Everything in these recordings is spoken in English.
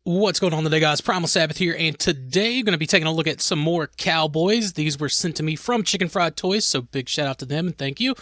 What's going on today, guys? Primal Sabbath here, and today I'm going to be taking a look at some more cowboys. These were sent to me from Chicken Fried Toys, so big shout out to them and thank you.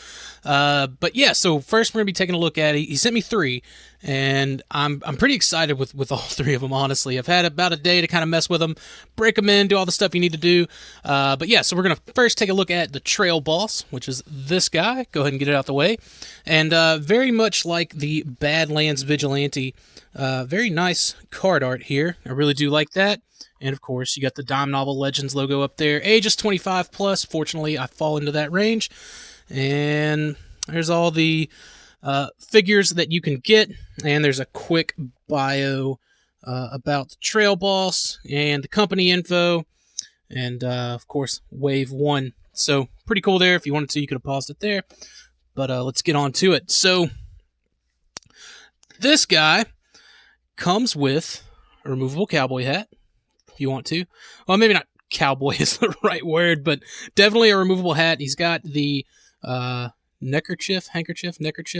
But yeah, so first we're going to be taking a look at it. He sent me three, and I'm pretty excited with all three of them, honestly. I've had about a day to kind of mess with them, break them in, do all the stuff you need to do. But yeah, so we're going to first take a look at the Trail Boss, which is this guy. Go ahead and get it out the way. And very much like the Badlands Vigilante, very nice card art here. I really do like that. And of course, you got the Dime Novel Legends logo up there. Ages 25 plus. Fortunately, I fall into that range. And there's all the figures that you can get. And there's a quick bio about the Trail Boss and the company info. And of course, Wave 1. So pretty cool there. If you wanted to, you could have paused it there. But let's get on to it. So this guy comes with a removable cowboy hat, if you want to. Well, maybe not cowboy is the right word, but definitely a removable hat. He's got the neck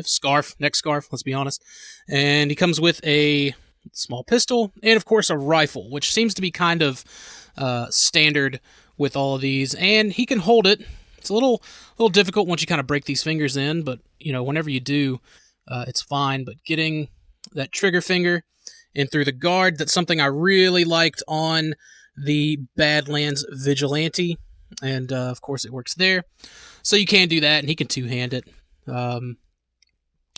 scarf, let's be honest. And he comes with a small pistol and, of course, a rifle, which seems to be kind of standard with all of these. And he can hold it. It's a little difficult once you kind of break these fingers in, but, you know, whenever you do, it's fine. But getting that trigger finger and through the guard, that's something I really liked on the Badlands Vigilante. And, of course, it works there. So you can do that, and he can two-hand it,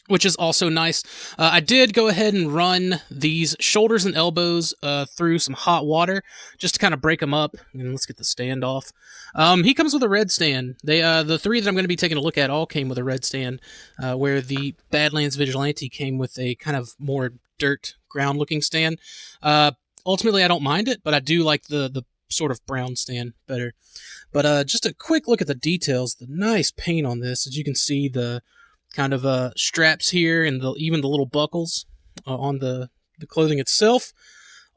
which is also nice. I did go ahead and run these shoulders and elbows through some hot water just to kind of break them up. And let's get the stand off. He comes with a red stand. The three that I'm going to be taking a look at all came with a red stand, where the Badlands Vigilante came with a kind of more dirt ground-looking stand. Ultimately, I don't mind it, but I do like the sort of brown stand better. But just a quick look at the details. The nice paint on this, as you can see, the kind of straps here and even the little buckles on the clothing itself.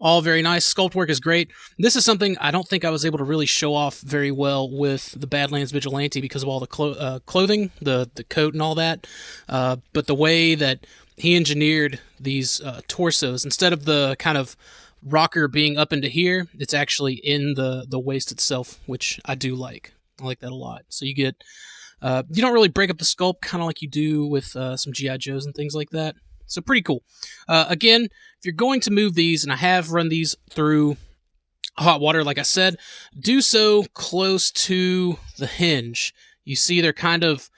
All very nice. Sculpt work is great. This is something I don't think I was able to really show off very well with the Badlands Vigilante because of all the clothing, the coat and all that. But the way that he engineered these torsos, instead of the kind of rocker being up into here, it's actually in the waist itself, which I do like. I like that a lot. So you get... you don't really break up the sculpt, kind of like you do with some G.I. Joes and things like that. So pretty cool. Again, if you're going to move these, and I have run these through hot water, like I said, do so close to the hinge. You see they're kind of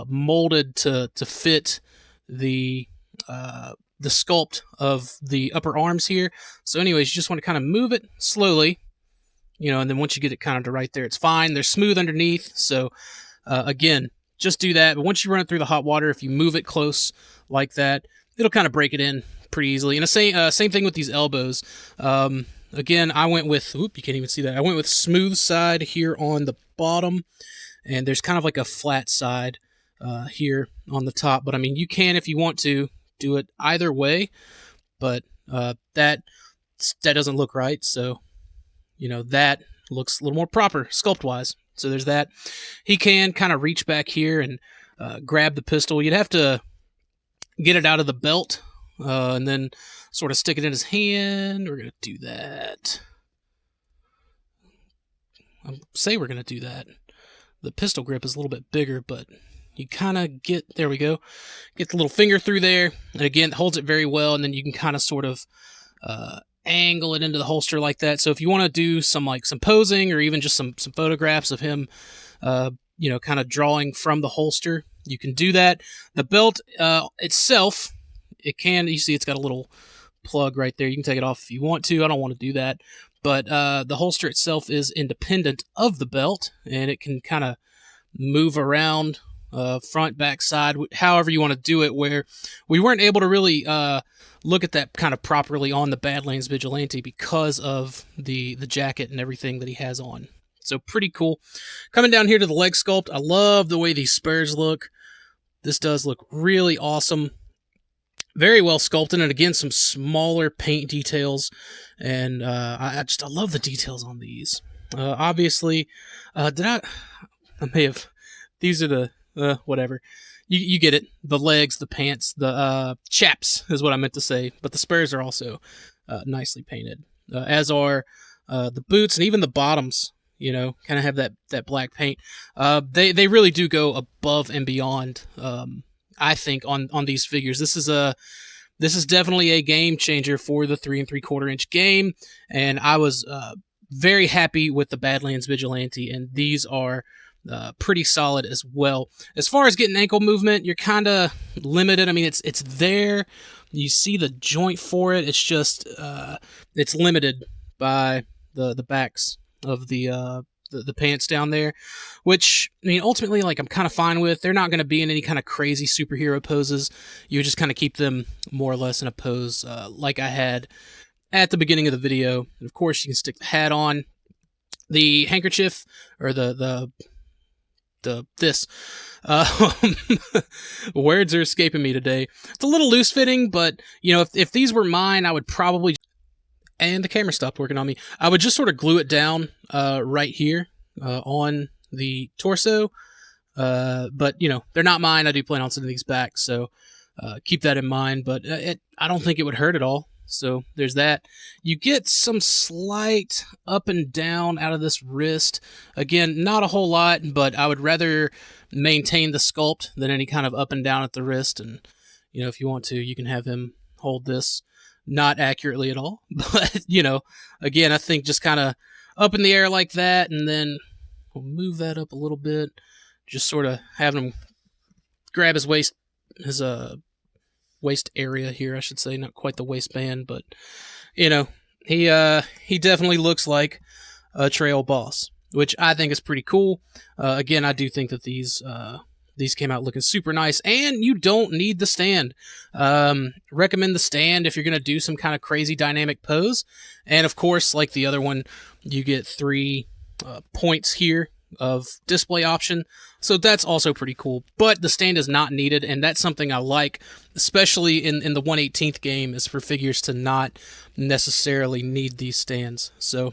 molded to fit the sculpt of the upper arms here. So anyways, you just want to kind of move it slowly, you know, and then once you get it kind of to right there, it's fine. They're smooth underneath, so... again, just do that. But once you run it through the hot water, if you move it close like that, it'll kind of break it in pretty easily. And the same thing with these elbows. Again, I went with, you can't even see that. I went with smooth side here on the bottom, and there's kind of like a flat side here on the top. But I mean, you can, if you want to, do it either way. But that doesn't look right. So, you know, that looks a little more proper sculpt-wise. So there's that. He can kind of reach back here and grab the pistol. You'd have to get it out of the belt and then sort of stick it in his hand. We're going to do that. I say we're going to do that. The pistol grip is a little bit bigger, but you kind of get, there we go, get the little finger through there. And again, it holds it very well, and then you can kind of sort of angle it into the holster like that. So if you want to do some posing or even just some photographs of him, you know, kind of drawing from the holster, you can do that. The belt itself, you see it's got a little plug right there. You can take it off if you want to. I don't want to do that. But the holster itself is independent of the belt, and it can kind of move around front, back, side, however you want to do it, where we weren't able to really look at that kind of properly on the Badlands Vigilante because of the jacket and everything that he has on. So pretty cool. Coming down here to the leg sculpt, I love the way these spurs look. This does look really awesome. Very well sculpted, and again, some smaller paint details. And I love the details on these. Obviously, I may have... These are the... whatever. You get it. The legs, the pants, the chaps is what I meant to say. But the spurs are also nicely painted, as are the boots and even the bottoms. You know, kind of have that black paint. They really do go above and beyond. I think on these figures, this is definitely a game changer for the 3 3/4 inch game, and I was very happy with the Badlands Vigilante, and these are pretty solid as well. As far as getting ankle movement, you're kind of limited. I mean, it's there. You see the joint for it. It's just it's limited by the backs of the pants down there, which, I mean, ultimately, like, I'm kind of fine with. They're not going to be in any kind of crazy superhero poses. You just kind of keep them more or less in a pose like I had at the beginning of the video. And of course, you can stick the hat on. The handkerchief, or this words are escaping me today. It's a little loose fitting, but you know, if these were mine, I would probably, and the camera stopped working on me, I would just sort of glue it down right here on the torso. But you know, they're not mine. I do plan on sending these back, so keep that in mind. But I don't think it would hurt at all. So there's that. You get some slight up and down out of this wrist. Again, not a whole lot, but I would rather maintain the sculpt than any kind of up and down at the wrist. And, you know, if you want to, you can have him hold this. Not accurately at all, but, you know, again, I think just kind of up in the air like that, and then we'll move that up a little bit. Just sort of having him grab his waist, his waist area here, I should say, not quite the waistband, but you know, he definitely looks like a trail boss, which I think is pretty cool. Again, I do think that these came out looking super nice, and you don't need the stand. Recommend the stand if you're gonna do some kind of crazy dynamic pose, and of course, like the other one, you get 3 points here of display option, so that's also pretty cool. But the stand is not needed, and that's something I like, especially in the 1/18th game, is for figures to not necessarily need these stands. So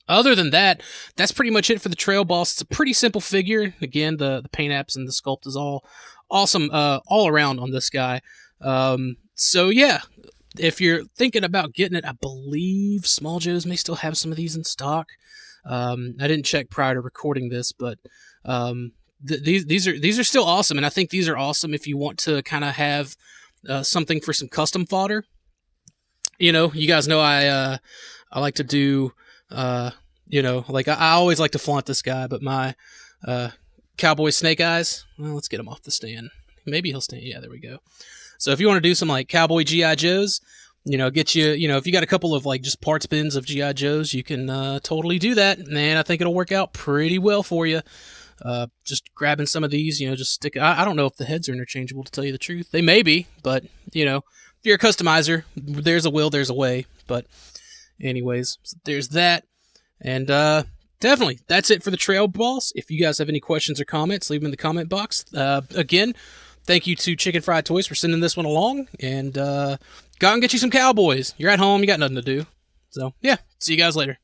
other than that, that's pretty much it for the Trail Boss. It's a pretty simple figure. Again, the paint apps and the sculpt is all awesome all around on this guy. So yeah, if you're thinking about getting it, I believe Small Joe's may still have some of these in stock. I didn't check prior to recording this, but these are still awesome, and I think these are awesome if you want to kind of have something for some custom fodder. You know, you guys know I like to do you know, like I always like to flaunt this guy, but my Cowboy Snake Eyes. Well, let's get him off the stand. Maybe he'll stand. Yeah, there we go. So if you want to do some like Cowboy G.I. Joes, you know, get you, you know, if you got a couple of like just parts bins of G.I. Joes, you can totally do that, and I think it'll work out pretty well for you. Just grabbing some of these, you know, just stick. I don't know if the heads are interchangeable, to tell you the truth. They may be, but you know, if you're a customizer, there's a will, there's a way. But anyways, so there's that, and definitely that's it for the Trail Boss. If you guys have any questions or comments, leave them in the comment box. Again, thank you to Chicken Fried Toys for sending this one along, and go out and get you some cowboys. You're at home, you got nothing to do. So yeah, see you guys later.